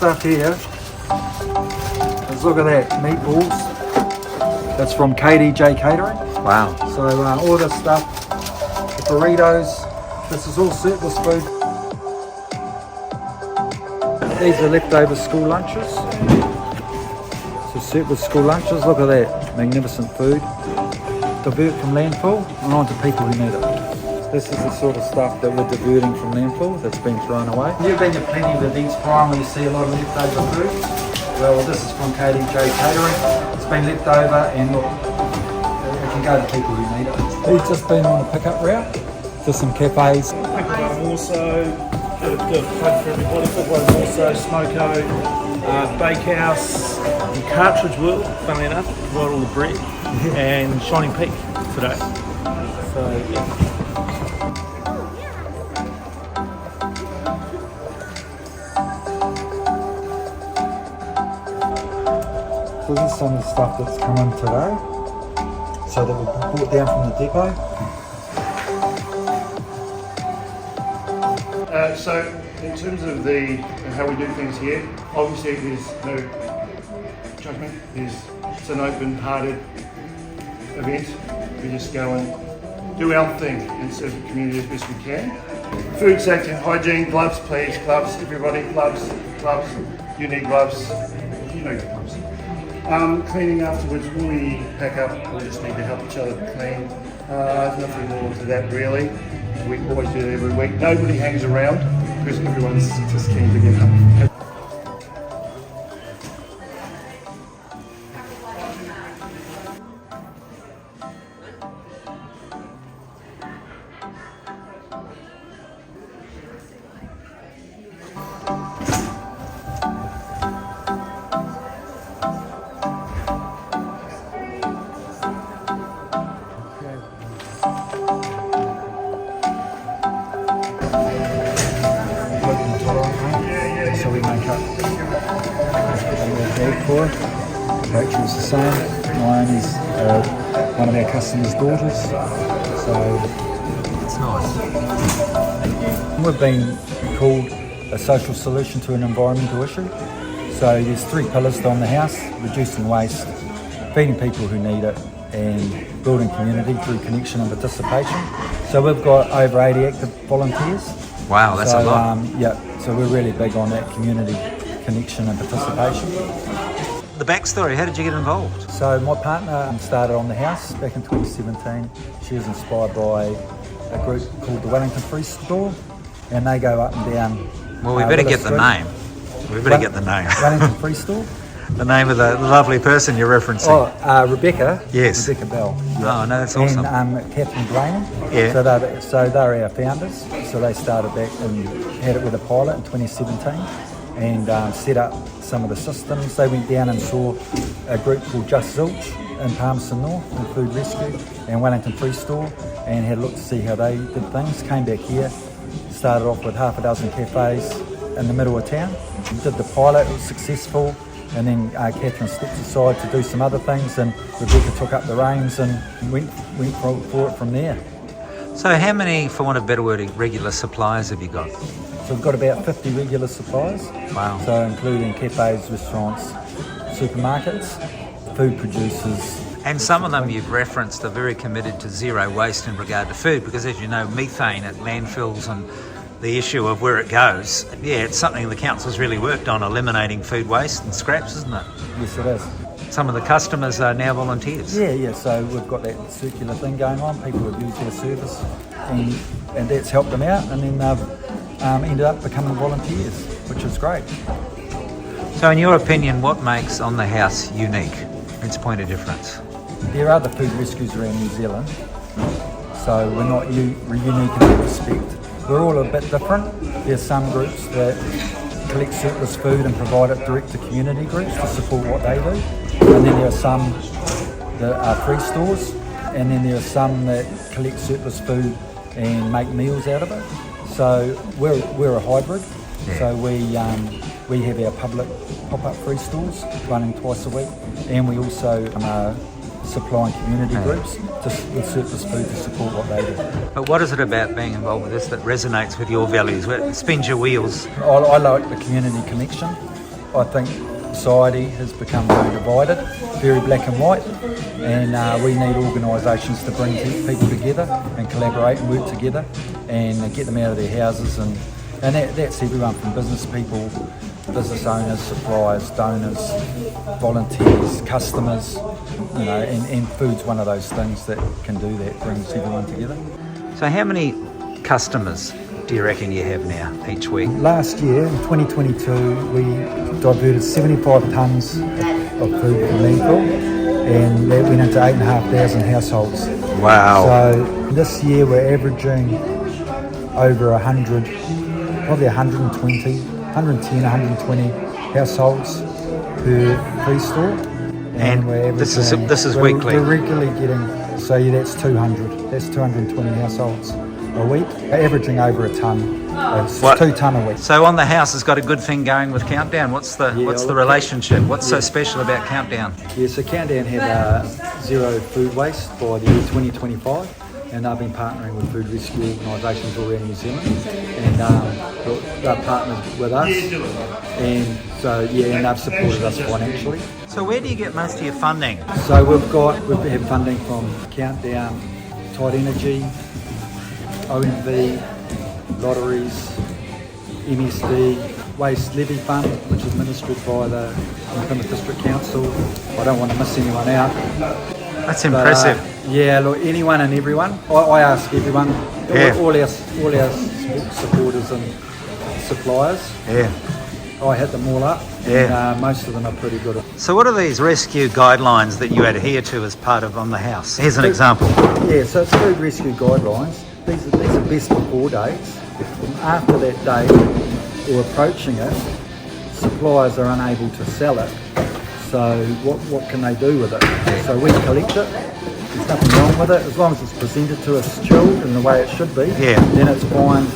stuff here is, look at that, meatballs. That's from KDJ Catering. Wow. So all this stuff, the burritos, this is all surplus food. These are leftover school lunches. So surplus school lunches, look at that, magnificent food. Divert from landfill and on to people who need it. This is the sort of stuff that we're diverting from landfill that's been thrown away. You've been to plenty of events, Bryan, where you see a lot of leftover food. Well, this is from KDJ Catering. It's been left over and look, it can go to people who need it. We've just been on a pickup route to some cafes. Also, do a plug for everybody. Also, Smoko, Bakehouse, and Cartridge World, funnily enough, provide all the bread, and Shining Peak today. So, yeah. So this is some of the stuff that's come in today. So that we brought down from the depot. So in terms of how we do things here, obviously there's no judgment. It's an open-hearted event. We just go and do our thing and serve the community as best we can. Food safety and hygiene, gloves please, gloves, everybody, gloves, you need gloves, you need gloves. Cleaning afterwards, when we pack up, we just need to help each other clean. Nothing more to that really. We always do it every week. Nobody hangs around because everyone's just keen to get home. So we make up a little bag for it. Rachel's the same. Mine is one of our customers' daughters. So It's nice. we've been called a social solution to an environmental issue. So there's 3 pillars on the house: reducing waste, feeding people who need it, and building community through connection and participation. So we've got over 80 active volunteers. Wow, that's a lot. So we're really big on that community connection and participation. The backstory, how did you get involved? So my partner started on the house back in 2017. She was inspired by a group called the Wellington Free Store, and they go up and down. Well, we better get the name. We better get the name. Wellington Free Store. The name of the lovely person you're referencing. Rebecca. Yes. Rebecca Bell. Yeah. Oh, no, that's awesome. And Catherine Blaney. Yeah. So they're our founders. So they started back and had it with a pilot in 2017 and set up some of the systems. They went down and saw a group called Just Zilch in Palmerston North in Food Rescue and Wellington Free Store and had a look to see how they did things. Came back here, started off with half a dozen cafes in the middle of town. Did the pilot, it was successful. And then Catherine stepped aside to do some other things and Rebecca took up the reins and went for it from there. So how many, for want of better wording, regular suppliers have you got? So we've got about 50 regular suppliers. Wow. So including cafes, restaurants, supermarkets, food producers. And some of them you've referenced are very committed to zero waste in regard to food because, as you know, methane at landfills and the issue of where it goes, it's something the council's really worked on, eliminating food waste and scraps, isn't it? Yes, it is. Some of the customers are now volunteers. Yeah, so we've got that circular thing going on. People have used their service and that's helped them out, and then they've ended up becoming volunteers, which is great. So in your opinion, what makes On the House unique? Its point of difference? There are other food rescues around New Zealand, so we're not unique in that respect. We're all a bit different. There's some groups that collect surplus food and provide it direct to community groups to support what they do. And then there are some that are free stores, and then there are some that collect surplus food and make meals out of it. So we're a hybrid. Yeah. So we have our public pop-up free stores running twice a week, and we also supplying community groups with surplus food to support what they do. But what is it about being involved with this that resonates with your values? What spins your wheels? I like the community connection, I think society has become very divided, very black and white, and we need organisations to bring people together and collaborate and work together and get them out of their houses, and that's everyone from business people, business owners, suppliers, donors, volunteers, customers, you know, and food's one of those things that can do that, brings everyone together. So how many customers do you reckon you have now each week? Last year, in 2022, we diverted 75 tonnes of food from landfill, and that went into 8,500 households. Wow. So this year we're averaging over 100, probably 110, 120 households per free-store. And we're this is averaging- weekly? We're regularly getting, so yeah, that's 200. That's 220 households a week, averaging over a tonne. It's What? 2 tonne a week. So On the House has got a good thing going with Countdown. What's the well, relationship? What's so special about Countdown? Yeah, so Countdown had zero food waste by the year 2025, and they've been partnering with food rescue organisations all around New Zealand, and they're partnered with us, and so yeah, and they've supported us financially. So where do you get most of your funding? So we've had funding from Countdown, Tide Energy, OMV, lotteries, MSD, Waste Levy Fund, which is administered by the Plymouth District Council. I don't want to miss anyone out. That's impressive. Yeah, look, anyone and everyone. I ask everyone, Yeah. all our supporters and suppliers. Yeah. I hit them all up, Yeah. and most of them are pretty good. So what are these rescue guidelines that you adhere to as part of On the House? Here's an example. Yeah, so it's food rescue guidelines. These are best before dates. After that date or approaching it, suppliers are unable to sell it. So what can they do with it? So we collect it. There's nothing wrong with it as long as it's presented to us chilled in the way it should be. Yeah. Then it's fine